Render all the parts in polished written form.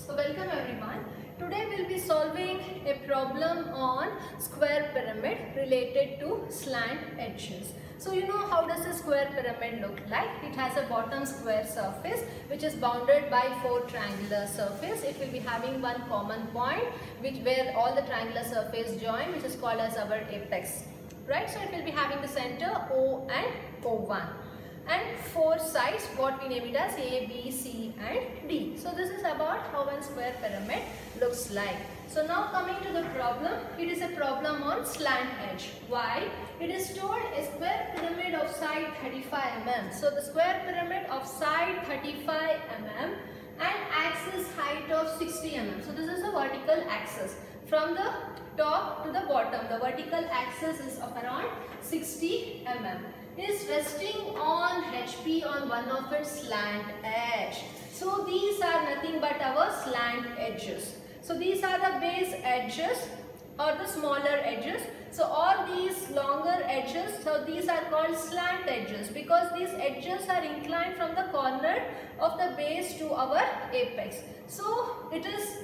So welcome everyone. Today we'll be solving a problem on square pyramid related to slant edges. So you know how does a square pyramid look like? It has a bottom square surface which is bounded by four triangular surface. It will be having one common point where all the triangular surface join, which is called as our apex. Right? So it will be having the center O and O1. And four sides, what we name it as A, B, C and D. So this is about how one square pyramid looks like. So now coming to the problem, it is a problem on slant edge. Why? It is told a square pyramid of side 35 mm. So the square pyramid of side 35 mm and axis height of 60 mm. So this is a vertical axis. From the top to the bottom, the vertical axis is of around 60 mm. Is resting on HP on one of its slant edge. So these are nothing but our slant edges. So these are the base edges or the smaller edges. So all these longer edges, so these are called slant edges because these edges are inclined from the corner of the base to our apex. So it is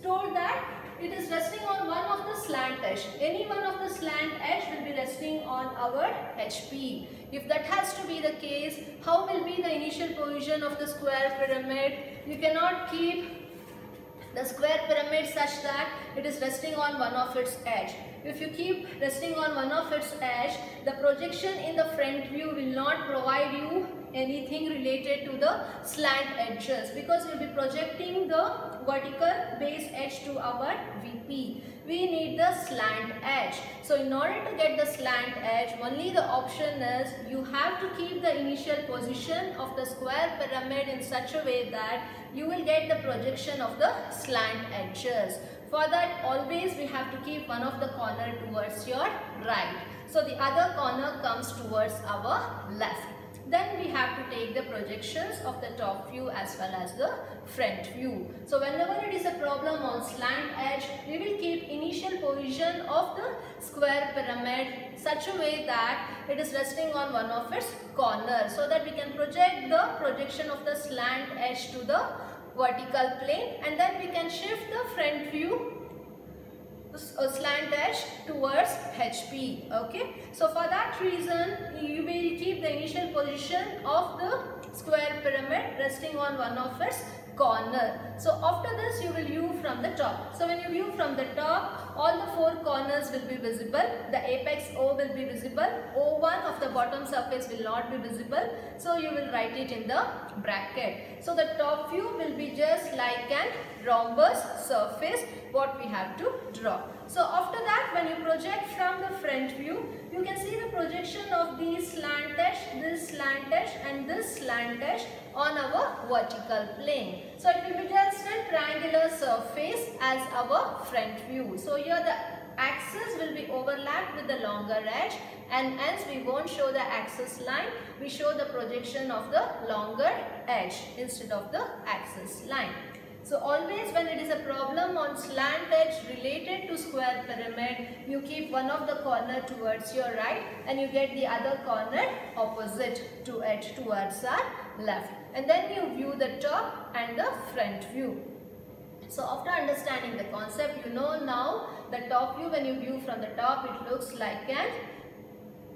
told that it is resting on one of the slant edge. Any one of the slant edge will be resting on our HP. If that has to be the case, how will be the initial position of the square pyramid? You cannot keep the square pyramid such that it is resting on one of its edge. If you keep resting on one of its edge, the projection in the front view will not provide you anything related to the slant edges because we will be projecting the vertical base edge to our VP. We need the slant edge. So in order to get the slant edge, only the option is you have to keep the initial position of the square pyramid in such a way that you will get the projection of the slant edges. For that, always we have to keep one of the corner towards your right. So the other corner comes towards our left. Then we have to take the projections of the top view as well as the front view. So whenever it is a problem on slant edge, we will keep initial position of the square pyramid such a way that it is resting on one of its corners so that we can project the projection of the slant edge to the vertical plane, and then we can shift the front view slant edge towards HP. Okay, so for that reason you will keep the initial position of the square pyramid resting on one of its corner. So after this you will view from the top. So when you view from the top, all the four corners will be visible. The apex O will be visible. O1 of the bottom surface will not be visible. So you will write it in the bracket. So the top view will be just like an rhombus surface what we have to draw. So after that, when you project from the front view, you can see the projection of these slant edge, this slant edge and this slant edge on our vertical plane. So it will be just a triangular surface as our front view. So here the axis will be overlapped with the longer edge, and hence we won't show the axis line, we show the projection of the longer edge instead of the axis line. So always when it is a problem on slant edge related to square pyramid, you keep one of the corner towards your right and you get the other corner opposite to edge towards our left. And then you view the top and the front view. So after understanding the concept, you know now the top view, when you view from the top, it looks like an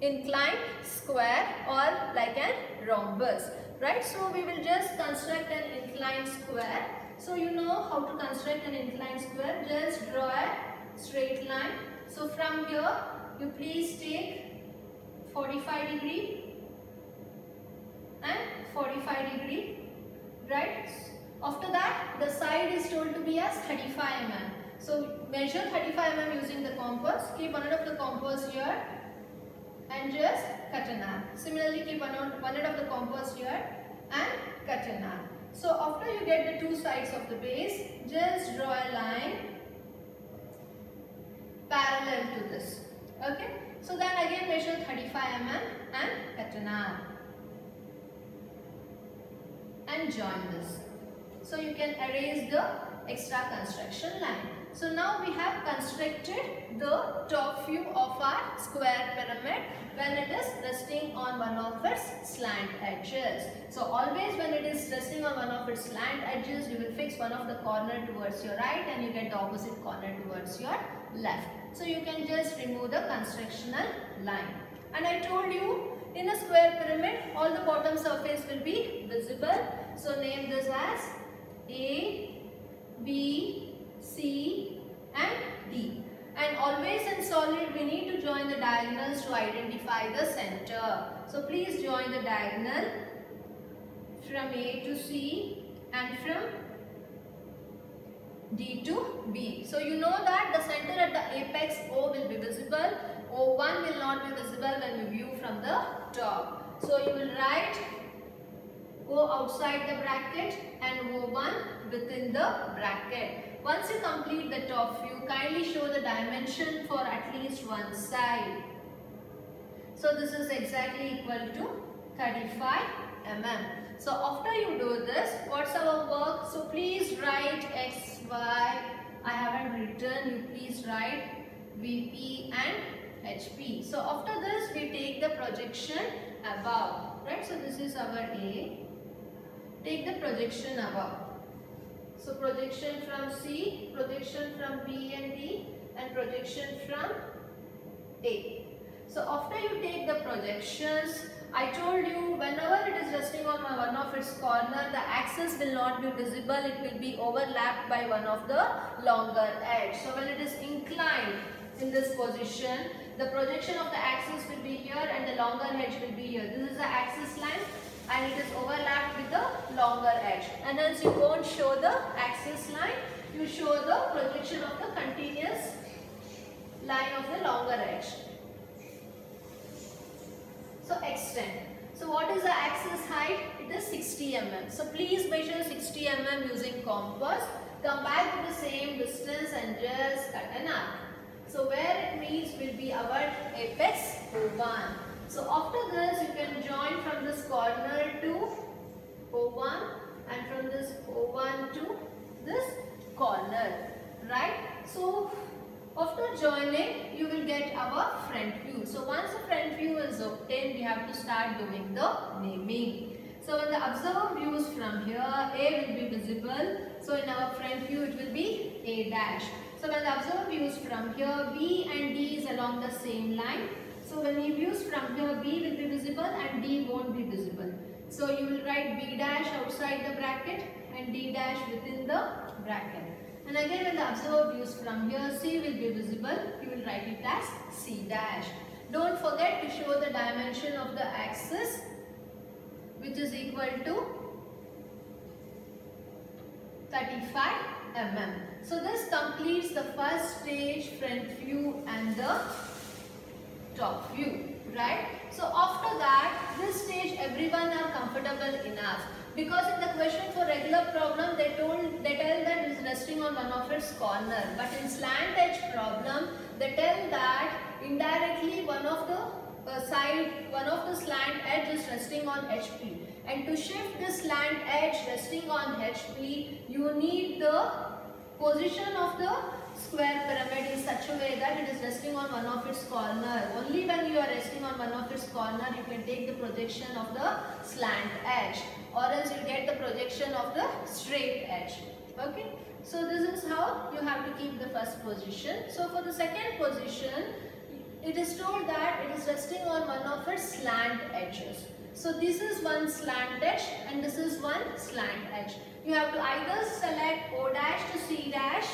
inclined square or like an rhombus. Right? So we will just construct an inclined square. So you know how to construct an inclined square. Just draw a straight line. So from here, you please take 45 degree and 45 degree. Right? After that, the side is told to be as 35 mm. So measure 35 mm using the compass. Keep one end of the compass here and just cut an arc. Similarly, keep one end of the compass here and cut an arc. So after you get the two sides of the base, just draw a line parallel to this. Okay. So then again measure 35 mm and cut an arc and join this. So you can erase the extra construction line. So now we have constructed the top view of our square pyramid when it is resting on one of its slant edges. So always when it is resting on one of of its slant edges, you will fix one of the corner towards your right and you get the opposite corner towards your left. So you can just remove the constructional line. And I told you, in a square pyramid, all the bottom surface will be visible. So name this as A, B, C and D. And always in solid, we need to join the diagonals to identify the center. So please join the diagonal from A to C and from D to B. So you know that the center at the apex O will be visible. O1 will not be visible when you view from the top. So you will write O outside the bracket and O1 within the bracket. Once you complete the top view, kindly show the dimension for at least one side. So this is exactly equal to 35 mm. So after you do this, what's our work? So please write X, Y. I haven't written, you please write VP and HP. So after this, we take the projection above. Right? So this is our A. Take the projection above. So projection from C, projection from B and D and projection from A. So after you take the projections, I told you whenever it is resting on one of its corner, the axis will not be visible, it will be overlapped by one of the longer edge. So when it is inclined in this position, the projection of the axis will be here and the longer edge will be here. This is the axis line and it is overlapped with the longer edge. And as you won't show the axis line, you show the projection of the continuous line of the longer edge. So extend. So what is the axis height? It is 60 mm. So please measure 60 mm using compass. Come back to the same distance and just cut an arc. So where it meets will be our apex O1. So after this, you can join from this corner to O1 and from this O1 to this corner, right? So after joining, you will get our front view. So once the front view is obtained, we have to start doing the naming. So when the observer views from here, A will be visible. So in our front view, it will be A dash. So when the observer views from here, B and D is along the same line. So when he views from here, B will be visible and D won't be visible. So you will write B dash outside the bracket and D dash within the bracket. And again when the observer views from here, C will be visible. You will write it as C dash. Don't forget to show the dimension of the axis, which is equal to 35 mm. So this completes the first stage, front view and the top view, right? So after that, this stage everyone are comfortable enough, because in the question for regular problem they tell that it is resting on one of its corner, but in slant edge problem they tell that indirectly one of the slant edge is resting on HP, and to shift this slant edge resting on HP, you need the position of the square pyramid in such a way that it is resting on one of its corner. Only when you are resting on one of its corner, you can take the projection of the slant edge, or else you get the projection of the straight edge. Okay, so this is how you have to keep the first position. So for the second position, it is told that it is resting on one of its slant edges. So this is one slant edge and this is one slant edge. You have to either select O dash to C dash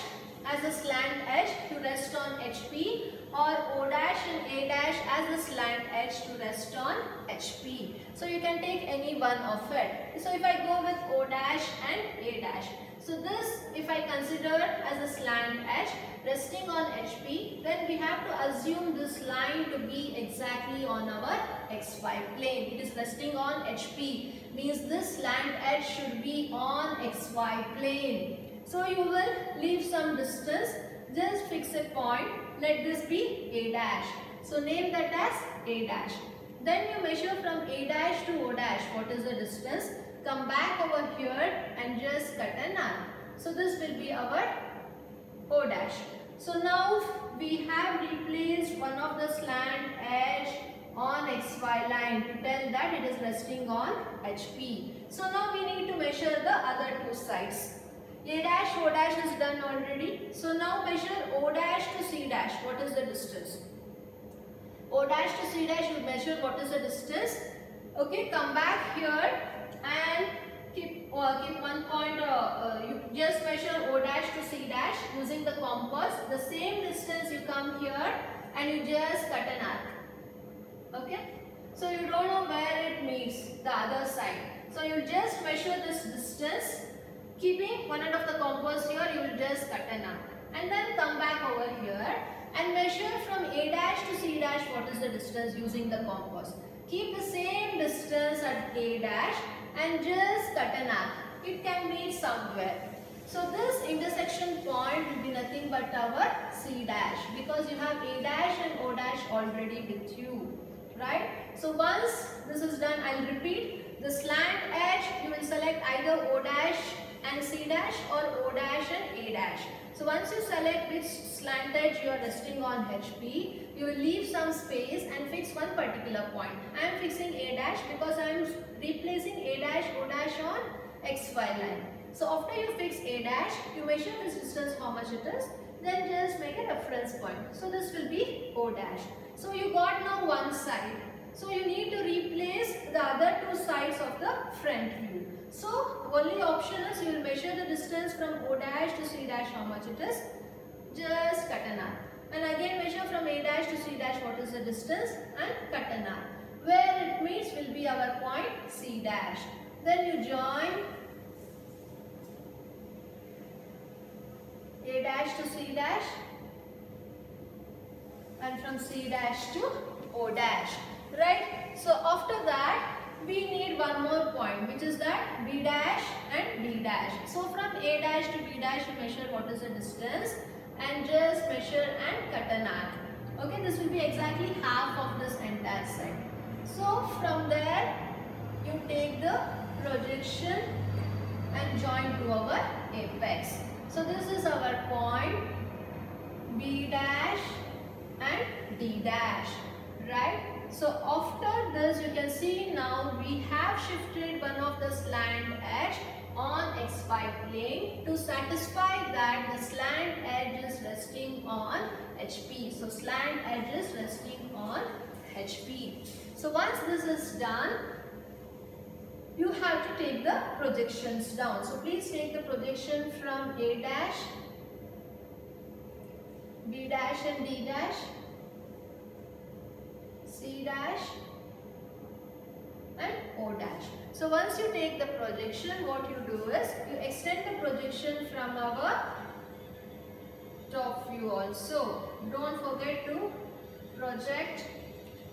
as a slant edge to rest on HP, or O dash and A dash as a slant edge to rest on HP. So you can take any one of it. So if I go with O dash and A dash, so this if I consider as a slant edge resting on HP, then we have to assume this line to be exactly on our XY plane. It is resting on HP, means this slant edge should be on XY plane. So you will leave some distance, just fix a point, let this be A dash. So name that as A dash. Then you measure from A dash to O dash, what is the distance? Come back over here and just cut an arc. So this will be our O dash. So now we have replaced one of the slant edge on XY line to tell that it is resting on HP. So now we need to measure the other two sides. A dash, O dash is done already. So now measure O dash to C dash. What is the distance? O dash to C dash, you measure what is the distance. Okay, come back here and keep one point. You just measure O dash to C dash using the compass. The same distance you come here and you just cut an arc. Okay. So you don't know where it meets the other side. So you just measure this distance. Keeping one end of the compass here, you will just cut an arc. And then come back over here and measure from A dash to C dash what is the distance using the compass. Keep the same distance at A dash and just cut an arc. It can meet somewhere. So this intersection point will be nothing but our C dash because you have A dash and O dash already with you. Right? So once this is done, I will repeat. The slant edge, you will select either O dash and C dash or O dash and A dash. So once you select which slant edge you are resting on HP, you will leave some space and fix one particular point. I am fixing A dash because I am replacing A dash, O dash on XY line. So after you fix A dash, you measure this distance how much it is, then just make a reference point. So this will be O dash. So you got now one side. So you need to replace the other two sides of the front view. So only option is you will measure the distance from O dash to C dash how much it is. Just cut an arc. And again measure from A dash to C dash what is the distance and cut an arc. Where it meets will be our point C dash. Then you join A dash to C dash and from C dash to O dash. Right? So after that we need one more point, which is that B dash and D dash. So from A dash to B dash you measure what is the distance and just measure and cut an arc. Okay, this will be exactly half of this entire side. So from there you take the projection and join to our apex. So this is our point B dash and D dash. Right? So after this you can see now we have shifted one of the slant edge on XY plane to satisfy that the slant edge is resting on HP. So slant edge is resting on HP. So once this is done, you have to take the projections down. So please take the projection from A dash, B dash and D dash, C dash and O dash. So once you take the projection, what you do is you extend the projection from our top view also. Don't forget to project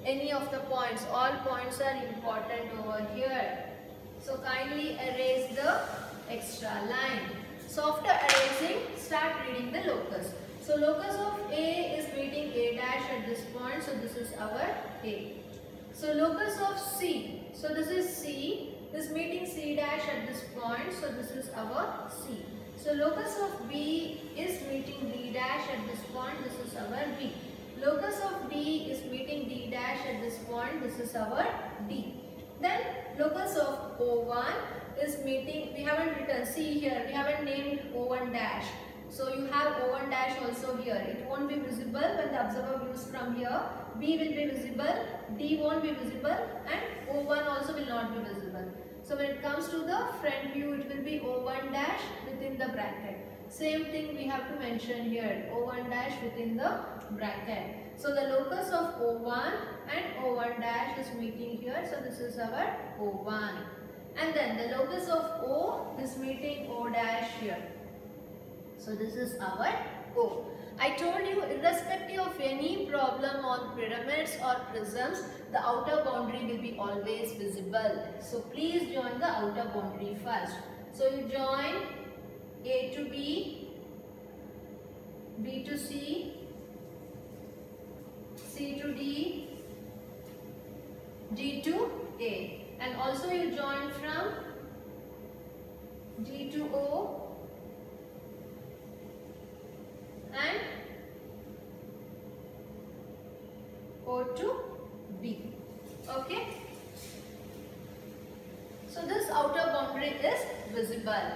any of the points. All points are important over here. So kindly erase the extra line. So after erasing, start reading the locus. So locus of A is meeting A dash at this point. So this is our A. So locus of C. So this is C. Is meeting C dash at this point. So this is our C. So locus of B is meeting D dash at this point. This is our B. Locus of D is meeting D dash at this point. This is our D. Then locus of O1 is meeting, we haven't written, see here, we haven't named O1 dash. So you have O1 dash also here. It won't be visible when the observer views from here. B will be visible, D won't be visible and O1 also will not be visible. So when it comes to the front view, it will be O1 dash within the bracket. Same thing we have to mention here, O1 dash within the bracket. So the locus of O1 and O1 dash is meeting here. So this is our O1. And then the locus of O is meeting O dash here. So this is our O. I told you, irrespective of any problem on pyramids or prisms, the outer boundary will be always visible. So please join the outer boundary first. So you join A to B, B to C, C to D, D to A. And also you join from D to O and O to B. Okay. So this outer boundary is visible. visible.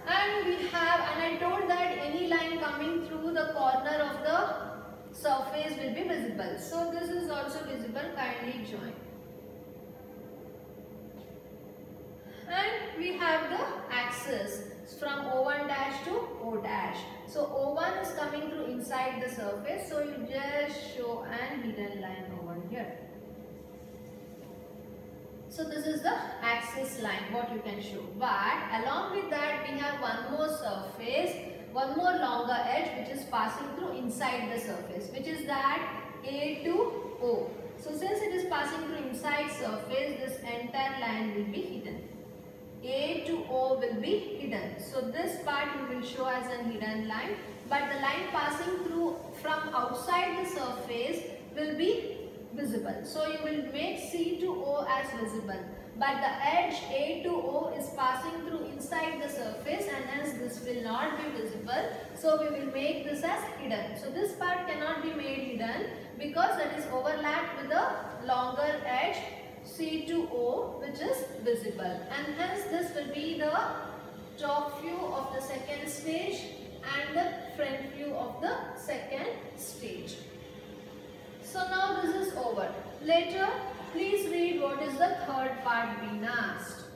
And we have, and I told that any line coming through the corner of the surface will be visible. So this is also visible, kindly join. And we have the axis from O1 dash to O dash. So O1 is coming through inside the surface, so you just show an hidden line over here. So this is the axis line what you can show. But along with that we have one more surface, one more longer edge which is passing through inside the surface, which is that A to O. So since it is passing through inside surface, this entire line will be hidden. A to O will be hidden. So this part you will show as a hidden line, but the line passing through from outside the surface will be visible. So you will make C to O as visible, but the edge A to O is passing through inside the surface and hence this will not be visible. So we will make this as hidden. So this part cannot be made hidden because it is overlapped with the longer edge C to O which is visible, and hence this will be the top view of the second stage and the front view of the second stage. So now this is over. Later, please read what is the third part being asked.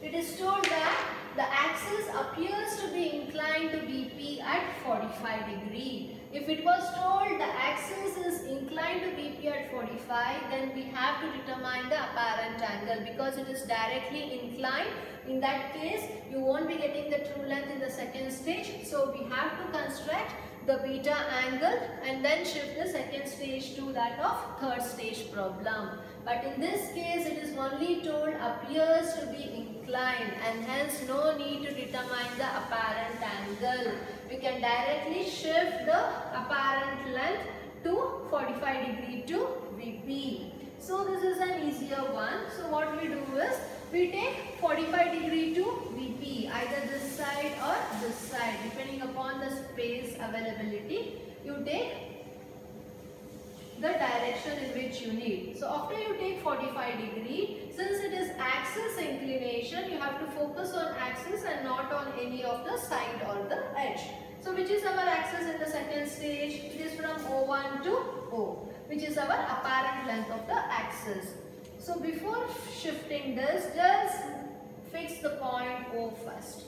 It is told that the axis appears to be inclined to BP at 45 degree. If it was told the axis is inclined to BP at 45, then we have to determine the apparent angle because it is directly inclined. In that case, you won't be getting the true length in the second stage. So we have to construct the beta angle and then shift the second stage to that of third stage problem. But in this case, it is only told appears to be inclined and hence no need to determine the apparent angle. We can directly shift the apparent length to 45 degree to VP. So this is an easier one. So what we do is, we take 45 degree to VP, either this side or this side, depending upon the space availability. You take the direction in which you need. So after you take 45 degree, since it is axis inclination, you have to focus on axis and not on any of the side or the edge. So which is our axis in the second stage? It is from O1 to O, which is our apparent length of the axis. So before shifting this, just fix the point O first.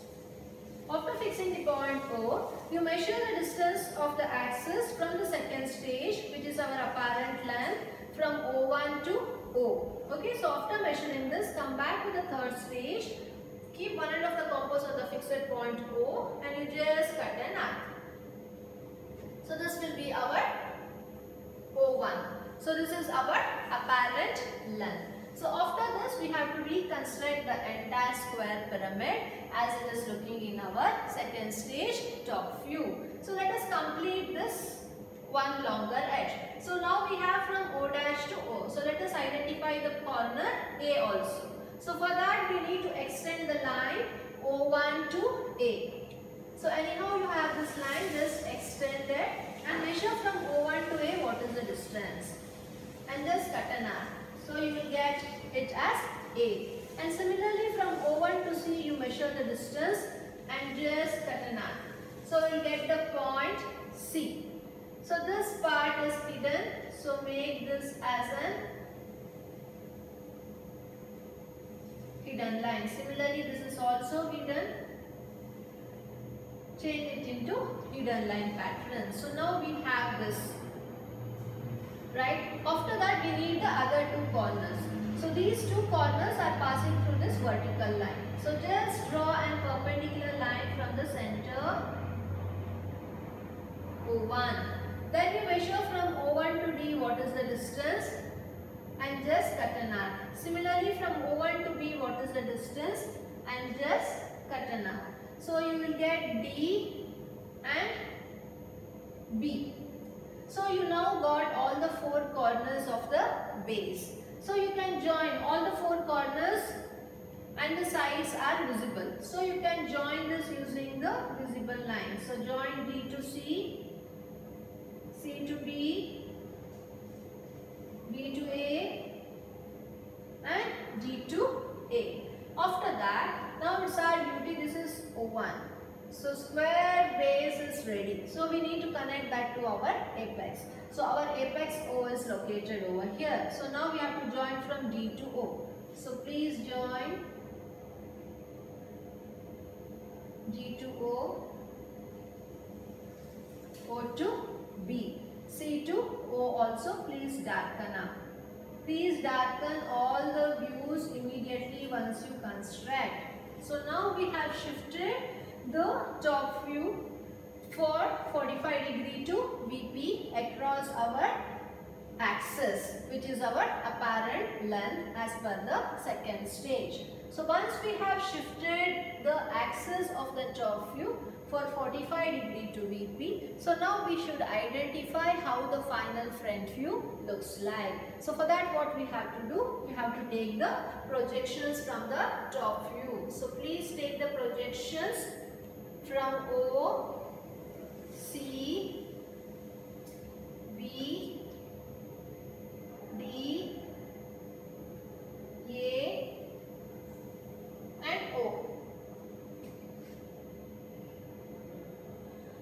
After fixing the point O, you measure the distance of the axis from the second stage, which is our apparent length, from O1 to O. Okay, so after measuring this, come back to the third stage, keep one end of the compass on the fixed point O and you just cut an arc. So this will be our O1. So this is our apparent length. So after this, we have to reconstruct the entire square pyramid as it is looking in our second stage top view. So let us complete this one longer edge. So now we have from O dash to O. So let us identify the corner A also. So for that we need to extend the line O1 to A. So anyhow you have this line, just extend it and measure from O1 to A what is the distance. And just cut an arc. So you will get it as A. And similarly from O1 to C you measure the distance and just cut an arc. So we will get the point C. So this part is hidden. So make this as an hidden line. Similarly this is also hidden. Change it into hidden line pattern. So now we have this. Right? After that we need the other two corners. So these two corners are passing through this vertical line. So just draw a perpendicular line from the center O1. Then you measure from O1 to D what is the distance and just cut an arc. Similarly from O1 to B what is the distance and just cut an arc. So you will get D and B. So you now got all the four corners of the base. So you can join all the four corners and the sides are visible. So you can join this using the visible line. So join D to C, C to B, B to A and D to A. becomes our duty. This is O1. So square base is ready. So we need to connect that to our apex. So our apex O is located over here. So now we have to join from D to O. So please join D to O, O to B, C to O also. Please darken up. Please darken all the views immediately once you construct. So now we have shifted the top view for 45 degree to VP across our axis, which is our apparent length as per the second stage. So once we have shifted the axis of the top view for 45 degree to VP, so now we should identify how the final front view looks like. So for that, what we have to do, we have to take the projections from the top view. So please take the projections from O, C, B, D, A and O.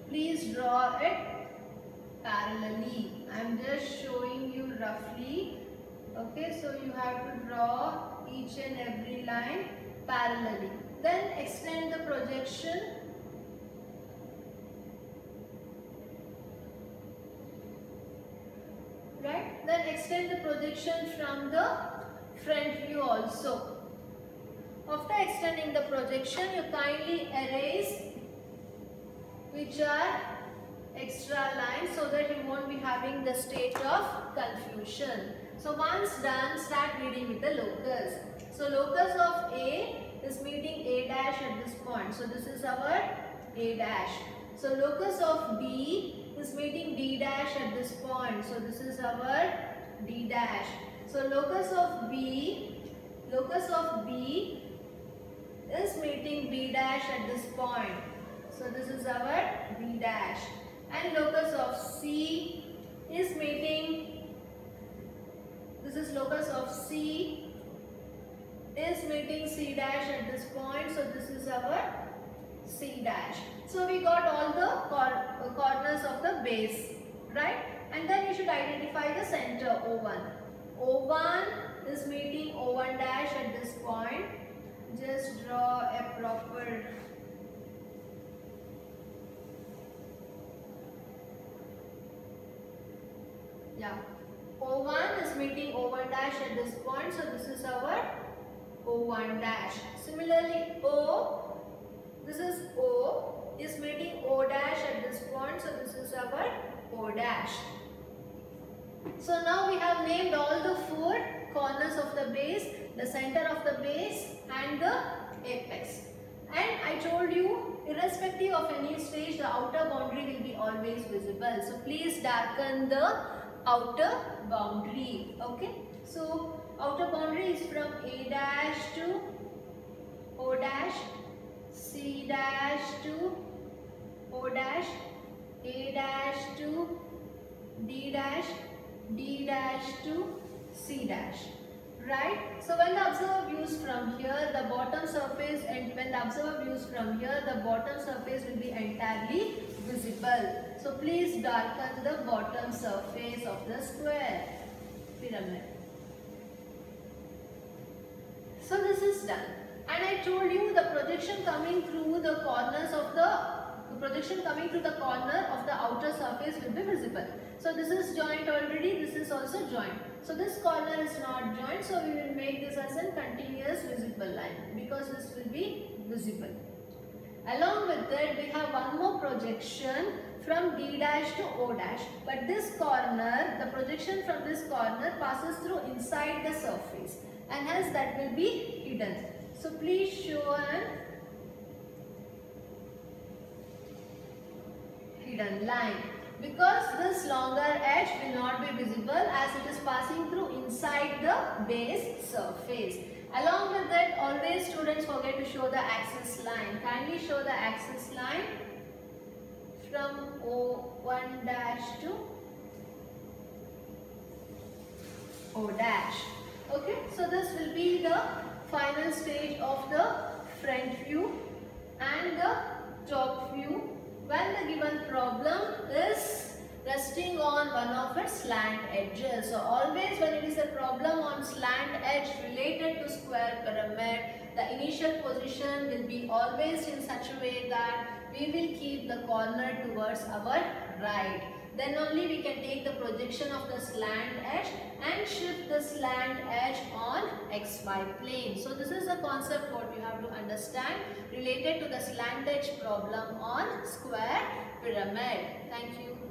Please draw it parallelly. I am just showing you roughly. Okay, so you have to draw each and every line parallelly. Then extend the projection. Right? Then extend the projection from the front view also. After extending the projection, you kindly erase which are extra lines so that you won't be having the state of confusion. So once done, start reading with the locus. So locus of A is meeting A dash at this point. So this is our A dash. So locus of B is meeting D dash at this point. So this is our D dash. So locus of B is meeting B dash at this point. So this is our B dash. And locus of C is meeting, this is locus of C is meeting C dash at this point. So this is our C dash. So we got all the corners of the base, right? And then you should identify the center O1. O1 is meeting O1 dash at this point. Just draw a proper O1 is meeting O1 dash at this point. So this is our O1 dash. Similarly this is O is meeting O dash at this point. So this is our O dash. So now we have named all the four corners of the base, the center of the base and the apex. And I told you, irrespective of any stage, the outer boundary will be always visible. So please darken the outer boundary. Okay. So outer boundary is from A dash to O dash, C dash to O dash, A dash to D dash, D dash to C dash. Right? So when the observer views from here, the bottom surface, and when the observer views from here, the bottom surface will be entirely visible. So please darken the bottom surface of the square pyramid. So this is done. And I told you the projection coming through the corners of the corner of the outer surface will be visible. So this is joint already, this is also joint. So this corner is not joint, so we will make this as a continuous visible line because this will be visible. Along with that, we have one more projection from D dash to O dash. But this corner, the projection from this corner passes through inside the surface, and hence that will be hidden. So please show an hidden line, because this longer edge will not be visible as it is passing through inside the base surface. Along with that, always students forget to show the axis line. Kindly show the axis line from O1 dash to O dash. Okay, so this will be the final stage of the front view and the top view when the given problem is resting on one of its slant edges. So always when it is a problem on slant edge related to square pyramid, the initial position will be always in such a way that we will keep the corner towards our right. Then only we can take the projection of the slant edge and shift the slant edge on XY plane. So this is the concept what you have to understand related to the slant edge problem on square pyramid. Thank you.